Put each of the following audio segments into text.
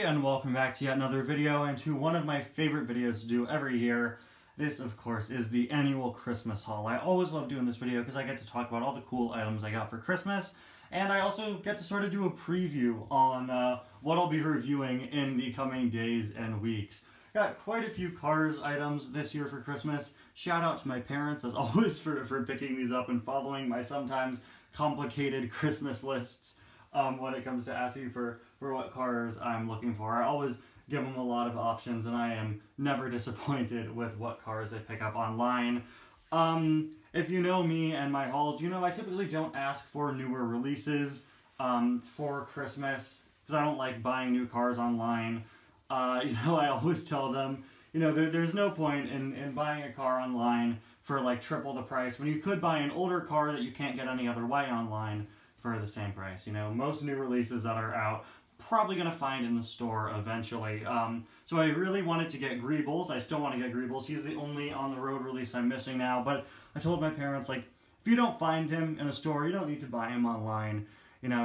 and welcome back to yet another video and to one of my favorite videos to do every year. This, of course, is the annual Christmas haul. I always love doing this video because I get to talk about all the cool items I got for Christmas, and I also get to sort of do a preview on what I'll be reviewing in the coming days and weeks. Got quite a few Cars items this year for Christmas. Shout out to my parents, as always, for picking these up and following my sometimes complicated Christmas lists. When it comes to asking for what cars I'm looking for. I always give them a lot of options, and I am never disappointed with what cars I pick up online. If you know me and my hauls, you know I typically don't ask for newer releases for Christmas, because I don't like buying new cars online. I always tell them, there's no point in buying a car online for like triple the price when you could buy an older car that you can't get any other way online for the same price. Most new releases that are out, probably going to find in the store eventually. So I really wanted to get Greebles. I still want to get Greebles. He's the only on-the-road release I'm missing now, but I told my parents, if you don't find him in a store, you don't need to buy him online.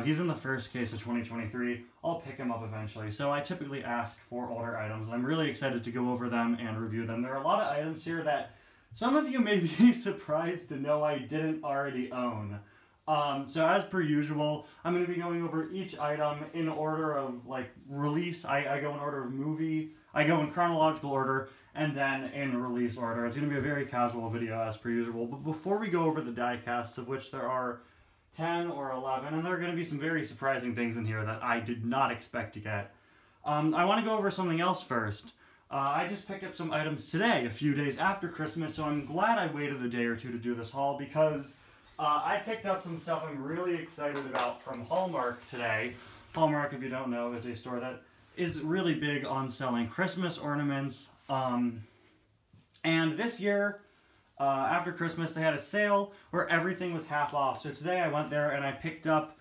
He's in the first case of 2023. I'll pick him up eventually. So I typically ask for older items. I'm really excited to go over them and review them. There are a lot of items here that some of you may be surprised to know I didn't already own. So as per usual, I'm going to be going over each item in order of release. I go in order of movie, I go in chronological order, and then in release order. It's going to be a very casual video as per usual. But before we go over the die casts, of which there are 10 or 11, and there are going to be some very surprising things in here that I did not expect to get. I want to go over something else first. I just picked up some items today, a few days after Christmas, so I'm glad I waited a day or two to do this haul because I picked up some stuff I'm really excited about from Hallmark today. Hallmark, if you don't know, is a store that is really big on selling Christmas ornaments. And this year, after Christmas, they had a sale where everything was half off. So today I went there and I picked up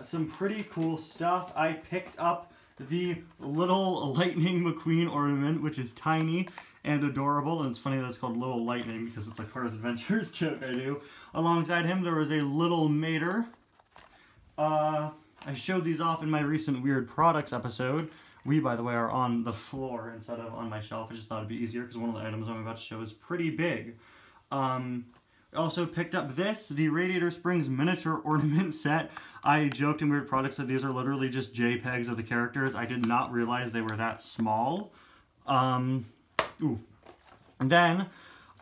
some pretty cool stuff. I picked up the little Lightning McQueen ornament, which is tiny and adorable, and it's funny that it's called Little Lightning because it's a Cars Adventures joke I do. Alongside him, there was a Little Mater. I showed these off in my recent Weird Products episode. We, by the way, are on the floor instead of on my shelf. I just thought it'd be easier because one of the items I'm about to show is pretty big. I also picked up the Radiator Springs miniature ornament set. I joked in Weird Products that these are literally just JPEGs of the characters. I did not realize they were that small. And then,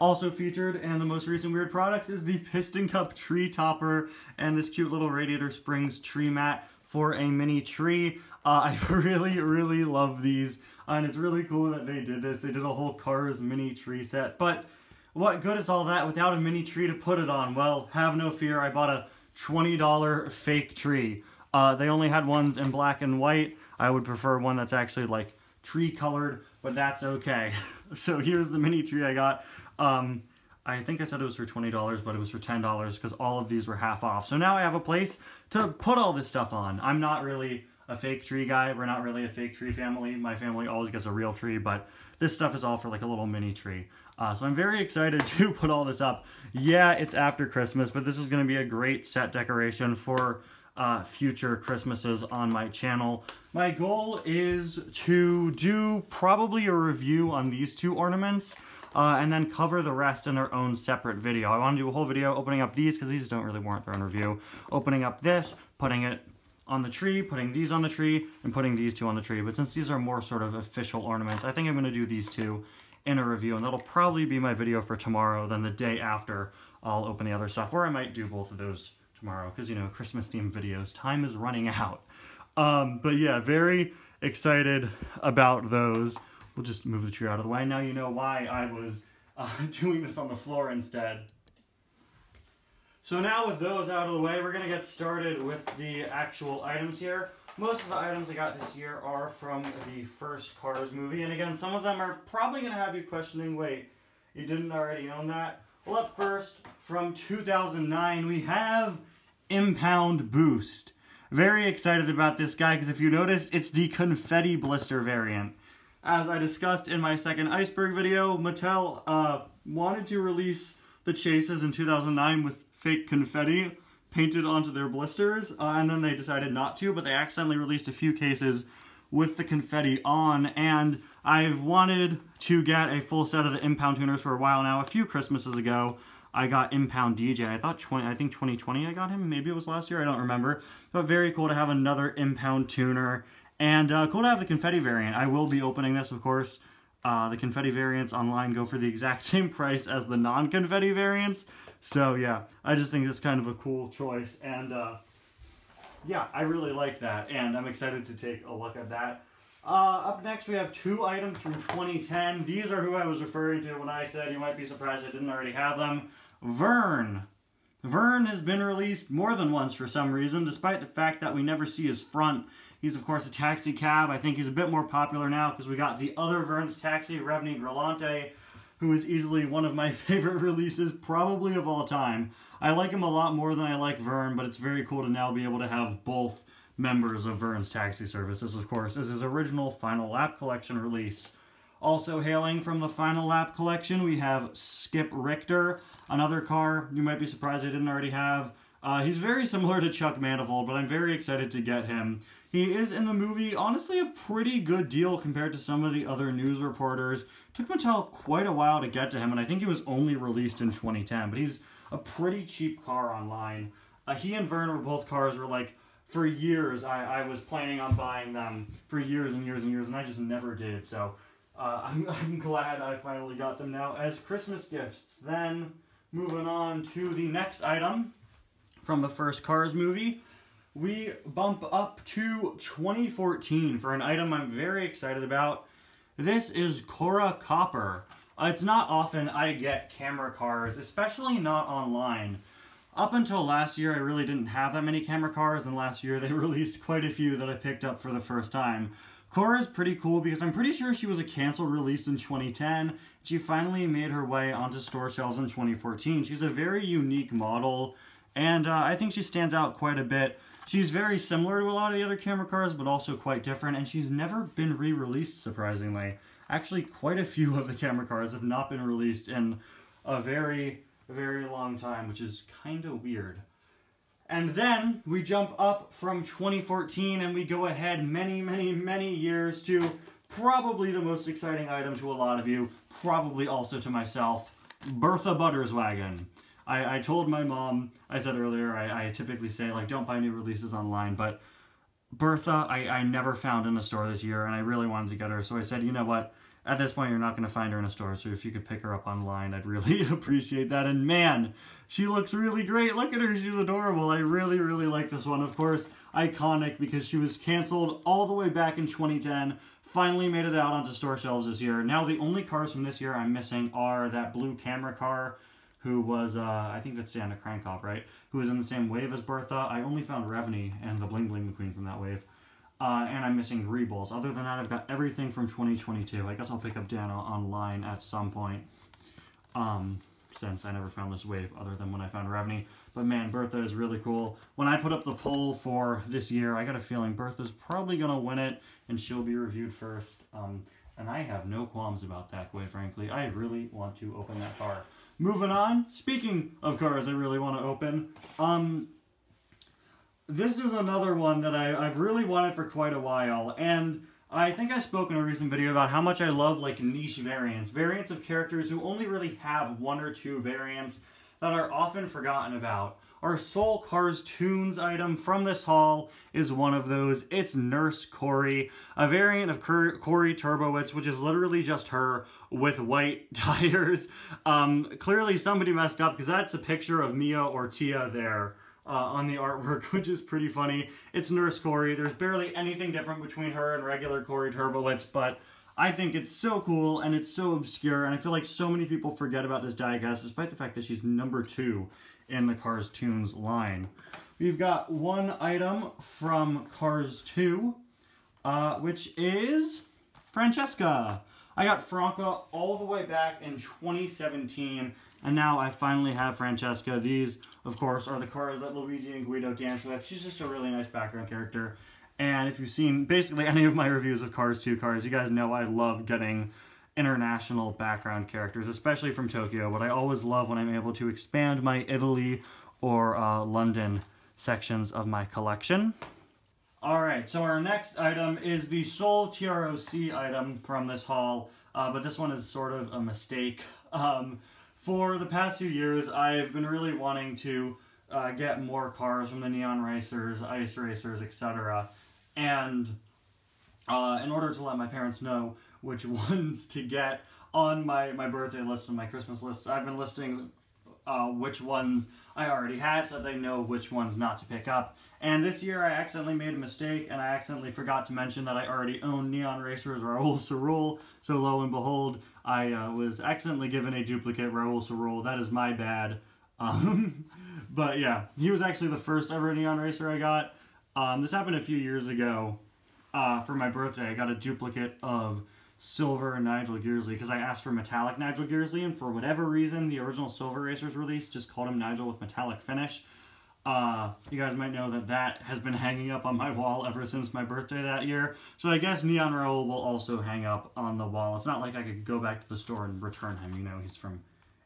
also featured in the most recent Weird Products is the Piston Cup tree topper and this cute little Radiator Springs tree mat for a mini tree. I really, really love these, and it's really cool that they did this. They did a whole Cars mini tree set, but what good is all that without a mini tree to put it on? Well, have no fear, I bought a $20 fake tree. They only had ones in black and white. I would prefer one that's actually tree colored, but that's okay. So here's the mini tree I got. I think I said it was for $20, but it was for $10 because all of these were half off. So now I have a place to put all this stuff on. I'm not really a fake tree guy. We're not really a fake tree family. My family always gets a real tree, but this stuff is all for a little mini tree. So I'm very excited to put all this up. Yeah, it's after Christmas, but this is going to be a great set decoration for future Christmases on my channel. My goal is to do probably a review on these two ornaments and then cover the rest in their own separate video. I want to do a whole video opening up these because these don't really warrant their own review. Opening up this, putting it on the tree, putting these on the tree, and putting these two on the tree. But since these are more sort of official ornaments, I think I'm going to do these two in a review, and that'll probably be my video for tomorrow. Then the day after, I'll open the other stuff, or I might do both of those tomorrow, because, Christmas themed videos, time is running out. But yeah, very excited about those. We'll just move the tree out of the way. Now you know why I was doing this on the floor instead. So now with those out of the way, we're going to get started with the actual items here. Most of the items I got this year are from the first Cars movie, and again, some of them are probably going to have you questioning, wait, you didn't already own that? Well, up first, from 2009, we have Impound Boost. Very excited about this guy, because if you noticed, it's the confetti blister variant. As I discussed in my second Iceberg video, Mattel wanted to release the chases in 2009 with fake confetti painted onto their blisters, and then they decided not to, but they accidentally released a few cases with the confetti on, and I've wanted to get a full set of the impound tuners for a while now. A few Christmases ago, I got Impound DJ. I think 2020 I got him. Maybe it was last year. I don't remember. But very cool to have another impound tuner. And cool to have the confetti variant. I will be opening this, of course. The confetti variants online go for the exact same price as the non-confetti variants. So yeah, I just think it's kind of a cool choice. And yeah, I really like that. And I'm excited to take a look at that. Up next, we have 2 items from 2010. These are who I was referring to when I said you might be surprised I didn't already have them. Vern. Vern has been released more than once for some reason, despite the fact that we never see his front. He's, of course, a taxi cab. I think he's a bit more popular now because we got the other Vern's taxi, Revni Grillante, who is easily one of my favorite releases, probably of all time. I like him a lot more than I like Vern, but it's very cool to now be able to have both members of Vern's taxi service. This, of course, is his original Final Lap Collection release. Also hailing from the Final Lap Collection, we have Skip Richter, another car you might be surprised I didn't already have. He's very similar to Chuck Manifold, but I'm very excited to get him. He is in the movie, honestly, a pretty good deal compared to some of the other news reporters. Took Mattel quite a while to get to him, and I think he was only released in 2010, but he's a pretty cheap car online. He and Vern were both cars where, like, for years, I was planning on buying them for years and years and years, and I just never did, so I'm glad I finally got them now as Christmas gifts. Then, moving on to the next item from the first Cars movie, we bump up to 2014 for an item I'm very excited about. This is Cora Copper. It's not often I get camera cars, especially not online. Up until last year, I really didn't have that many camera cars, and last year they released quite a few that I picked up for the first time. Cora's pretty cool because I'm pretty sure she was a canceled release in 2010. She finally made her way onto store shelves in 2014. She's a very unique model, and I think she stands out quite a bit. She's very similar to a lot of the other camera cars, but also quite different, and she's never been re-released, surprisingly. Actually, quite a few of the camera cars have not been released in a very, very long time, which is kind of weird. And then we jump up from 2014 and we go ahead many, many, many years to probably the most exciting item to a lot of you, probably also to myself, Bertha Butterswagen. I told my mom, I said earlier, I typically say, like, don't buy new releases online, but Bertha, I never found in a store this year, and I really wanted to get her, so I said, you know what, at this point you're not going to find her in a store, so if you could pick her up online, I'd really appreciate that. And man, she looks really great. Look at her, she's adorable. I really, really like this one. Of course, iconic because she was canceled all the way back in 2010, finally made it out onto store shelves this year. Now the only cars from this year I'm missing are that blue camera car, who was, I think that's Santa Crankoff, right? Who was in the same wave as Bertha. I only found Revni and the Bling Bling McQueen from that wave. And I'm missing Greebles. Other than that, I've got everything from 2022. I guess I'll pick up Dano online at some point. Since I never found this wave other than when I found Revni. But man, Bertha is really cool. When I put up the poll for this year, I got a feeling Bertha's probably going to win it, and she'll be reviewed first. And I have no qualms about that, quite frankly. I really want to open that car. Moving on, speaking of cars I really want to open, this is another one that I've really wanted for quite a while, and I think I spoke in a recent video about how much I love, like, niche variants. Variants of characters who only really have one or two variants that are often forgotten about. Our Soul Cars Tunes item from this haul is one of those. It's Nurse Corey, a variant of Corey Turbowitz, which is literally just her with white tires. Clearly somebody messed up because that's a picture of Mia or Tia there on the artwork, which is pretty funny. It's Nurse Corey. There's barely anything different between her and regular Corey Turbowitz, but I think it's so cool and it's so obscure, and I feel like so many people forget about this diecast despite the fact that she's number 2 in the Cars Tunes line. We've got one item from Cars 2, which is Francesca. I got Franca all the way back in 2017, and now I finally have Francesca. These, of course, are the cars that Luigi and Guido dance with. She's just a really nice background character. And if you've seen basically any of my reviews of Cars 2 cars, you guys know I love getting international background characters, especially from Tokyo. But I always love when I'm able to expand my Italy or London sections of my collection. Alright, so our next item is the sole TROC item from this haul, but this one is sort of a mistake. For the past few years, I've been really wanting to get more cars from the Neon Racers, Ice Racers, etc. And in order to let my parents know which ones to get on my birthday list and my Christmas lists, I've been listing which ones I already had so that they know which ones not to pick up. And this year I accidentally made a mistake and I accidentally forgot to mention that I already own Neon Racers Raul Cerul. So lo and behold, I was accidentally given a duplicate Raul Cerul. That is my bad. But yeah, he was actually the first ever Neon Racer I got. This happened a few years ago. For my birthday, I got a duplicate of Silver Nigel Gearsley because I asked for metallic Nigel Gearsley, and for whatever reason, the original Silver Racers release just called him Nigel with metallic finish. You guys might know that that has been hanging up on my wall ever since my birthday that year. So I guess Neon Raul will also hang up on the wall. It's not like I could go back to the store and return him, you know, he's from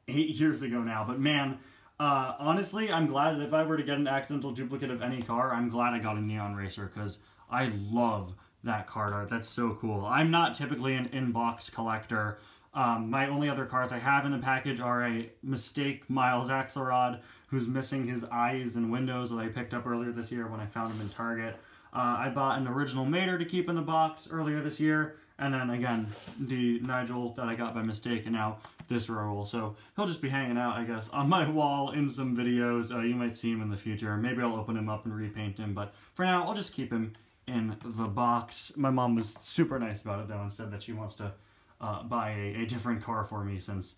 8 years ago now. But man, honestly, I'm glad that if I were to get an accidental duplicate of any car, I'm glad I got a Neon Racer because I love that card art. That's so cool. I'm not typically an in-box collector. My only other cars I have in the package are a Mistake Miles Axelrod, who's missing his eyes and windows that I picked up earlier this year when I found him in Target. I bought an original Mater to keep in the box earlier this year, and then again, the Nigel that I got by mistake, and now this Raul. So he'll just be hanging out, I guess, on my wall in some videos. You might see him in the future. Maybe I'll open him up and repaint him, but for now, I'll just keep him in the box. My mom was super nice about it, though, and said that she wants to buy a different car for me since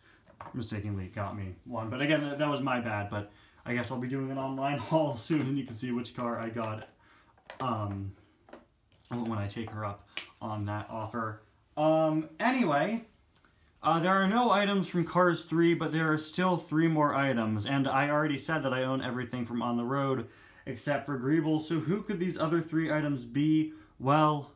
mistakenly got me one. But again, that was my bad, but I guess I'll be doing an online haul soon, and you can see which car I got when I take her up on that offer. Anyway, there are no items from Cars 3, but there are still 3 more items, and I already said that I own everything from On the Road except for Greeble, so who could these other 3 items be? Well,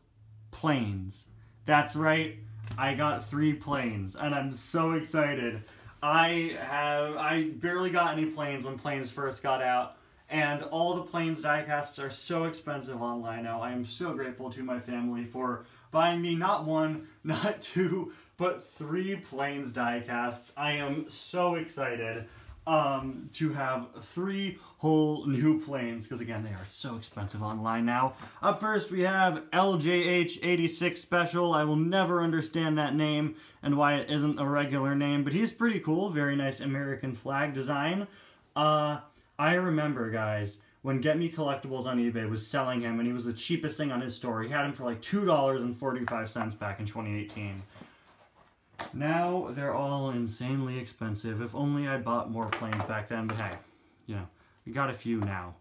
planes. That's right, I got 3 planes, and I'm so excited. I barely got any planes when planes first got out, and all the planes diecasts are so expensive online now. I am so grateful to my family for buying me not 1, not 2, but 3 planes diecasts. I am so excited to have 3 whole new planes, because again, they are so expensive online now. Up first, we have LJH86 Special. I will never understand that name and why it isn't a regular name, but he's pretty cool. Very nice American flag design. I remember, guys, when Get Me Collectibles on eBay was selling him, and he was the cheapest thing on his store. He had him for like $2.45 back in 2018. Now they're all insanely expensive. If only I bought more planes back then, but hey, you know, we got a few now.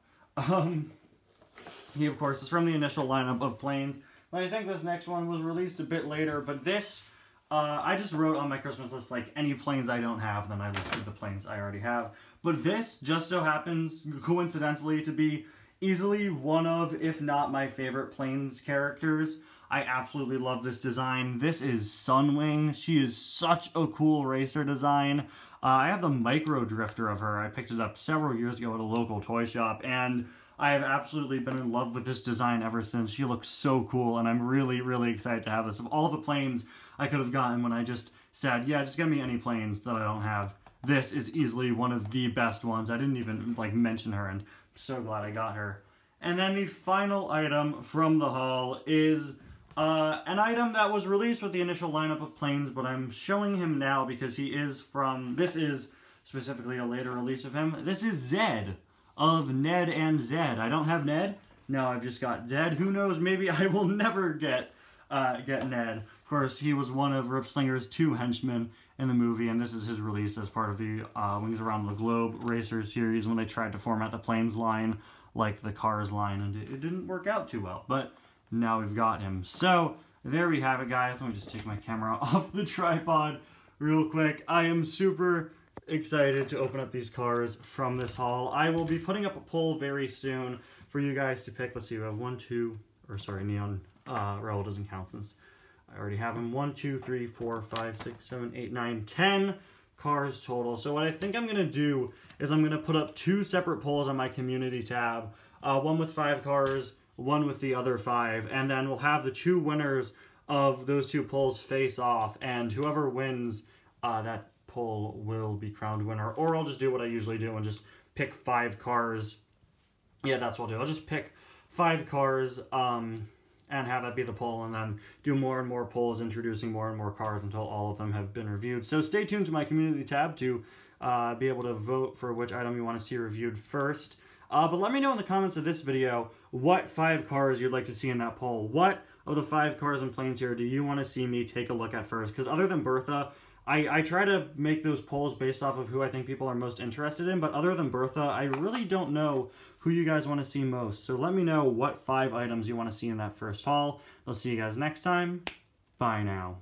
He, of course, is from the initial lineup of planes. I think this next one was released a bit later, but this, I just wrote on my Christmas list, like, any planes I don't have, then I listed the planes I already have. But this just so happens, coincidentally, to be easily one of, if not my favorite planes characters. I absolutely love this design. This is Sunwing. She is such a cool racer design. I have the Micro Drifter of her. I picked it up several years ago at a local toy shop, and I have absolutely been in love with this design ever since. She looks so cool, and I'm really, really excited to have this. Of all the planes I could have gotten when I just said, yeah, just get me any planes that I don't have, this is easily one of the best ones. I didn't even, like, mention her, and I'm so glad I got her. And then the final item from the haul is an item that was released with the initial lineup of planes, but I'm showing him now because he is from, this is specifically a later release of him. This is Zed of Ned and Zed. I don't have Ned. No, I've just got Zed. Who knows, maybe I will never get Ned. Of course, he was one of Rip Slinger's 2 henchmen in the movie, and this is his release as part of the Wings Around the Globe Racers series when they tried to format the planes line like the Cars line, and it didn't work out too well. But now we've got him. So, there we have it, guys. Let me just take my camera off the tripod real quick. I am super excited to open up these cars from this haul. I will be putting up a poll very soon for you guys to pick. Let's see, we have 1, 2, or sorry, Neon Raul doesn't count since I already have him. 1, 2, 3, 4, 5, 6, 7, 8, 9, 10 cars total. So what I think I'm going to do is I'm going to put up 2 separate polls on my community tab. One with 5 cars, one with the other 5, and then we'll have the 2 winners of those 2 polls face off, and whoever wins that poll will be crowned winner. Or I'll just do what I usually do and just pick 5 cars. Yeah, that's what I'll do. I'll just pick 5 cars and have that be the poll, and then do more and more polls, introducing more and more cars until all of them have been reviewed. So stay tuned to my community tab to be able to vote for which item you want to see reviewed first. But let me know in the comments of this video what 5 cars you'd like to see in that poll. What of the 5 cars and planes here do you want to see me take a look at first? Because other than Bertha, I try to make those polls based off of who I think people are most interested in, but other than Bertha, I really don't know who you guys want to see most. So let me know what 5 items you want to see in that first haul. I'll see you guys next time. Bye now.